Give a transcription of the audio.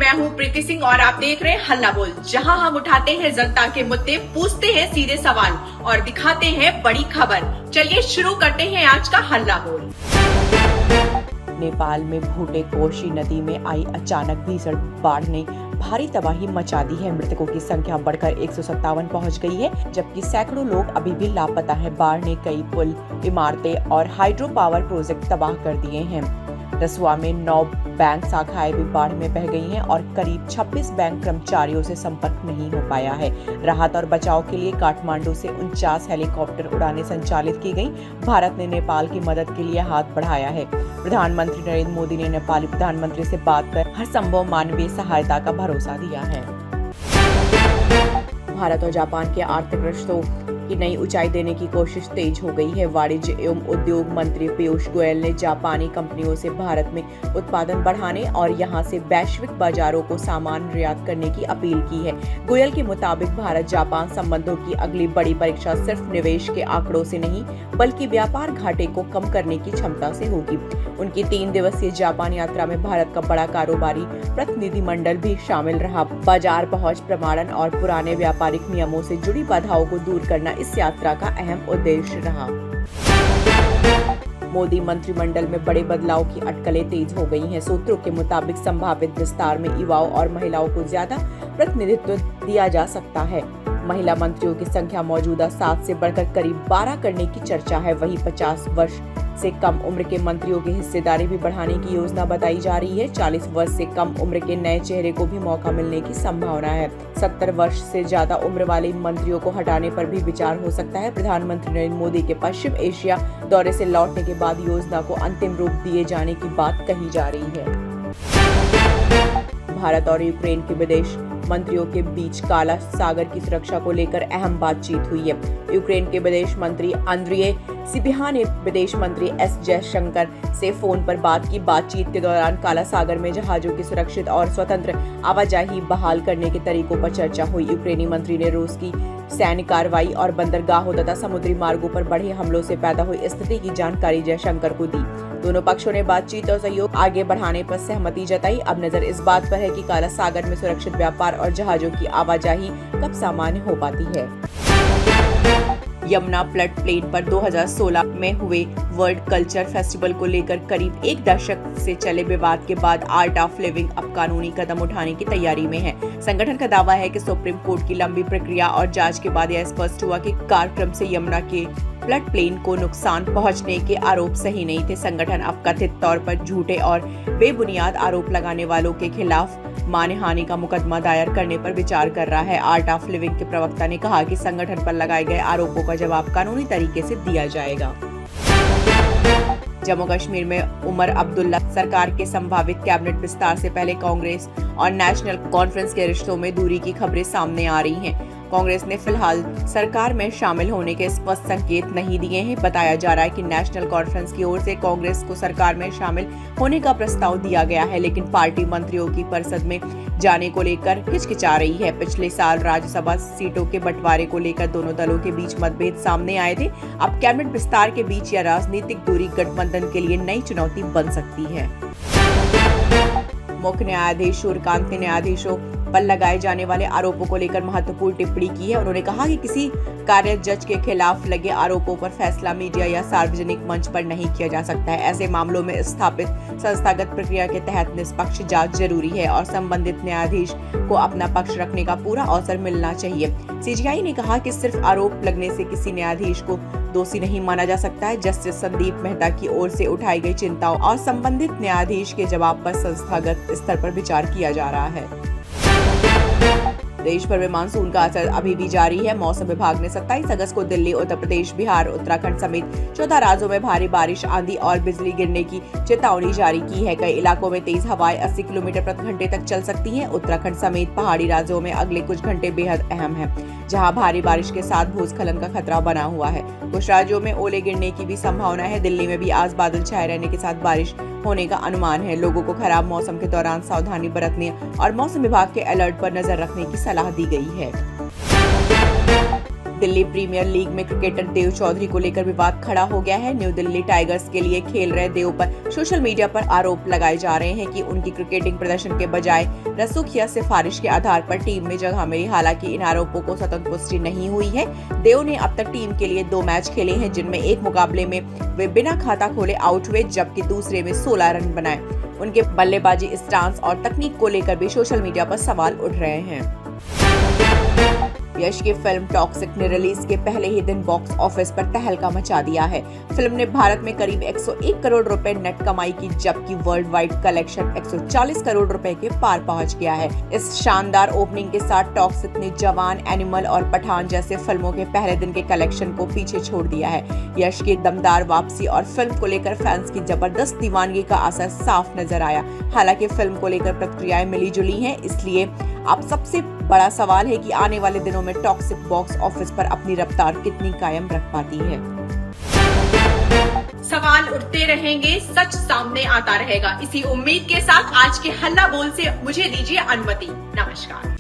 मैं हूं प्रीति सिंह और आप देख रहे हैं हल्ला बोल, जहां हम उठाते हैं जनता के मुद्दे, पूछते हैं सीधे सवाल और दिखाते हैं बड़ी खबर। चलिए शुरू करते हैं आज का हल्ला बोल। नेपाल में भूटे कोशी नदी में आई अचानक भीषण बाढ़ ने भारी तबाही मचा दी है। मृतकों की संख्या बढ़कर 157 पहुंच गई है, जबकि सैकड़ों लोग अभी भी लापता हैं। बाढ़ ने कई पुल, इमारतें और हाइड्रो पावर प्रोजेक्ट तबाह कर दिए हैं। रसुआ में 9 बैंक शाखाएं भी बाढ़ में बह गई हैं और करीब 26 बैंक कर्मचारियों से संपर्क नहीं हो पाया है। राहत और बचाव के लिए काठमांडू से 49 हेलीकॉप्टर उड़ानें संचालित की गईं। भारत ने नेपाल की मदद के लिए हाथ बढ़ाया है। प्रधानमंत्री नरेंद्र मोदी ने नेपाली प्रधानमंत्री से बात कर हर संभव मानवीय सहायता का भरोसा दिया है। भारत और जापान के आर्थिक रिश्तों की नई ऊंचाई देने की कोशिश तेज हो गई है। वाणिज्य एवं उद्योग मंत्री पीयूष गोयल ने जापानी कंपनियों से भारत में उत्पादन बढ़ाने और यहां से वैश्विक बाजारों को सामान निर्यात करने की अपील की है। गोयल के मुताबिक भारत जापान संबंधों की अगली बड़ी परीक्षा सिर्फ निवेश के आंकड़ों से नहीं, बल्कि व्यापार घाटे को कम करने की क्षमता से होगी। उनकी 3 दिवसीय जापान यात्रा में भारत का बड़ा कारोबारी प्रतिनिधिमंडल भी शामिल रहा। बाजार पहुंच प्रमाणन और पुराने व्यापारिक नियमों से जुड़ी बाधाओं को दूर करना इस यात्रा का अहम उद्देश्य रहा। मोदी मंत्रिमंडल में बड़े बदलाव की अटकलें तेज हो गई हैं। सूत्रों के मुताबिक संभावित विस्तार में युवाओं और महिलाओं को ज्यादा प्रतिनिधित्व दिया जा सकता है। महिला मंत्रियों की संख्या मौजूदा 7 से बढ़कर करीब 12 करने की चर्चा है। वहीं 50 वर्ष से कम उम्र के मंत्रियों की हिस्सेदारी भी बढ़ाने की योजना बताई जा रही है। 40 वर्ष से कम उम्र के नए चेहरे को भी मौका मिलने की संभावना है। 70 वर्ष से ज्यादा उम्र वाले मंत्रियों को हटाने पर भी विचार हो सकता है। प्रधानमंत्री नरेंद्र मोदी के पश्चिम एशिया दौरे से लौटने के बाद योजना को अंतिम रूप दिए जाने की बात कही जा रही है। भारत और यूक्रेन के विदेश मंत्रियों के बीच काला सागर की सुरक्षा को लेकर अहम बातचीत हुई है। यूक्रेन के विदेश मंत्री अंद्रिय सिबिहा ने विदेश मंत्री एस जयशंकर से फोन पर बात की। बातचीत के दौरान काला सागर में जहाजों की सुरक्षित और स्वतंत्र आवाजाही बहाल करने के तरीकों पर चर्चा हुई। यूक्रेनी मंत्री ने रूस की सैन्य कार्रवाई और बंदरगाहों तथा समुद्री मार्गों पर बढ़े हमलों से पैदा हुई स्थिति की जानकारी जयशंकर को दी। दोनों पक्षों ने बातचीत और सहयोग आगे बढ़ाने पर सहमति जताई। अब नजर इस बात पर है कि काला सागर में सुरक्षित व्यापार और जहाजों की आवाजाही कब सामान्य हो पाती है। यमुना फ्लड प्लेन पर 2016 में हुए वर्ल्ड कल्चर फेस्टिवल को लेकर करीब 1 दशक से चले विवाद के बाद आर्ट ऑफ लिविंग अब कानूनी कदम उठाने की तैयारी में है। संगठन का दावा है कि सुप्रीम कोर्ट की लंबी प्रक्रिया और जांच के बाद यह स्पष्ट हुआ कि कार्यक्रम से यमुना के फ्लड प्लेन को नुकसान पहुंचने के आरोप सही नहीं थे। संगठन अब कथित तौर पर झूठे और बेबुनियाद आरोप लगाने वालों के खिलाफ मानहानि का मुकदमा दायर करने पर विचार कर रहा है। आर्ट ऑफ लिविंग के प्रवक्ता ने कहा कि संगठन पर लगाए गए आरोपों का जवाब कानूनी तरीके से दिया जाएगा। जम्मू कश्मीर में उमर अब्दुल्ला सरकार के संभावित कैबिनेट विस्तार से पहले कांग्रेस और नेशनल कॉन्फ्रेंस के रिश्तों में दूरी की खबरें सामने आ रही हैं। कांग्रेस ने फिलहाल सरकार में शामिल होने के स्पष्ट संकेत नहीं दिए हैं। बताया जा रहा है कि नेशनल कॉन्फ्रेंस की ओर से कांग्रेस को सरकार में शामिल होने का प्रस्ताव दिया गया है, लेकिन पार्टी मंत्रियों की परिषद में जाने को लेकर हिचकिचा रही है। पिछले साल राज्यसभा सीटों के बंटवारे को लेकर दोनों दलों के बीच मतभेद सामने आए थे। अब कैबिनेट विस्तार के बीच या राजनीतिक दूरी गठबंधन के लिए नई चुनौती बन सकती है। मुख्य न्यायाधीश सूर्यकांत ने न्यायाधीशों पर लगाए जाने वाले आरोपों को लेकर महत्वपूर्ण टिप्पणी की है। उन्होंने कहा कि किसी कार्यरत जज के खिलाफ लगे आरोपों पर फैसला मीडिया या सार्वजनिक मंच पर नहीं किया जा सकता है। ऐसे मामलों में स्थापित संस्थागत प्रक्रिया के तहत निष्पक्ष जांच जरूरी है और संबंधित न्यायाधीश को अपना पक्ष रखने का पूरा अवसर मिलना चाहिए। सीजीआई ने कहा कि सिर्फ आरोप लगने से किसी न्यायाधीश को दोषी नहीं माना जा सकता है। जस्टिस संदीप मेहता की ओर से उठाई गई चिंताओं और संबंधित न्यायाधीश के जवाब पर संस्थागत स्तर पर विचार किया जा रहा है। देश भर में मानसून का असर अभी भी जारी है। मौसम विभाग ने 27 अगस्त को दिल्ली, उत्तर प्रदेश, बिहार, उत्तराखंड समेत 14 राज्यों में भारी बारिश, आंधी और बिजली गिरने की चेतावनी जारी की है। कई इलाकों में तेज हवाएं 80 किलोमीटर प्रति घंटे तक चल सकती हैं। उत्तराखंड समेत पहाड़ी राज्यों में अगले कुछ घंटे बेहद अहम हैं, जहां भारी बारिश के साथ भूस्खलन का खतरा बना हुआ है। कुछ राज्यों में ओले गिरने की भी संभावना है। दिल्ली में भी आज बादल छाए रहने के साथ बारिश होने का अनुमान है। लोगों को खराब मौसम के दौरान सावधानी बरतने और मौसम विभाग के अलर्ट पर नजर रखने की सलाह दी गई है। दिल्ली प्रीमियर लीग में क्रिकेटर देव चौधरी को लेकर विवाद खड़ा हो गया है। न्यू दिल्ली टाइगर्स के लिए खेल रहे देव पर सोशल मीडिया पर आरोप लगाए जा रहे हैं कि उनकी क्रिकेटिंग प्रदर्शन के बजाय रसूखिया सिफारिश के आधार पर टीम में जगह मिली। हालांकि इन आरोपों को स्वतंत्र पुष्टि नहीं हुई है। देव ने अब तक टीम के लिए 2 मैच खेले हैं, जिनमें एक मुकाबले में वे बिना खाता खोले आउट हुए, जबकि दूसरे में 16 रन बनाए। उनके बल्लेबाजी स्टांस और तकनीक को लेकर भी सोशल मीडिया पर सवाल उठ रहे हैं। यश की फिल्म टॉक्सिक ने रिलीज के पहले ही दिन बॉक्स ऑफिस पर तहलका मचा दिया है। फिल्म ने भारत में करीब 101 करोड़ रुपए नेट कमाई की, जबकि वर्ल्ड वाइड कलेक्शन 140 करोड़ रुपए के पार पहुंच गया है। इस शानदार ओपनिंग के साथ टॉक्सिक ने जवान, एनिमल और पठान जैसे फिल्मों के पहले दिन के कलेक्शन को पीछे छोड़ दिया है। यश की दमदार वापसी और फिल्म को लेकर फैंस की जबरदस्त दीवानगी का असर साफ नजर आया। हालांकि फिल्म को लेकर प्रतिक्रियाएं मिली जुली हैं, इसलिए अब सबसे बड़ा सवाल है कि आने वाले दिनों में टॉक्सिक बॉक्स ऑफिस पर अपनी रफ्तार कितनी कायम रख पाती है। सवाल उठते रहेंगे, सच सामने आता रहेगा। इसी उम्मीद के साथ आज के हल्ला बोल से मुझे दीजिए अनुमति। नमस्कार।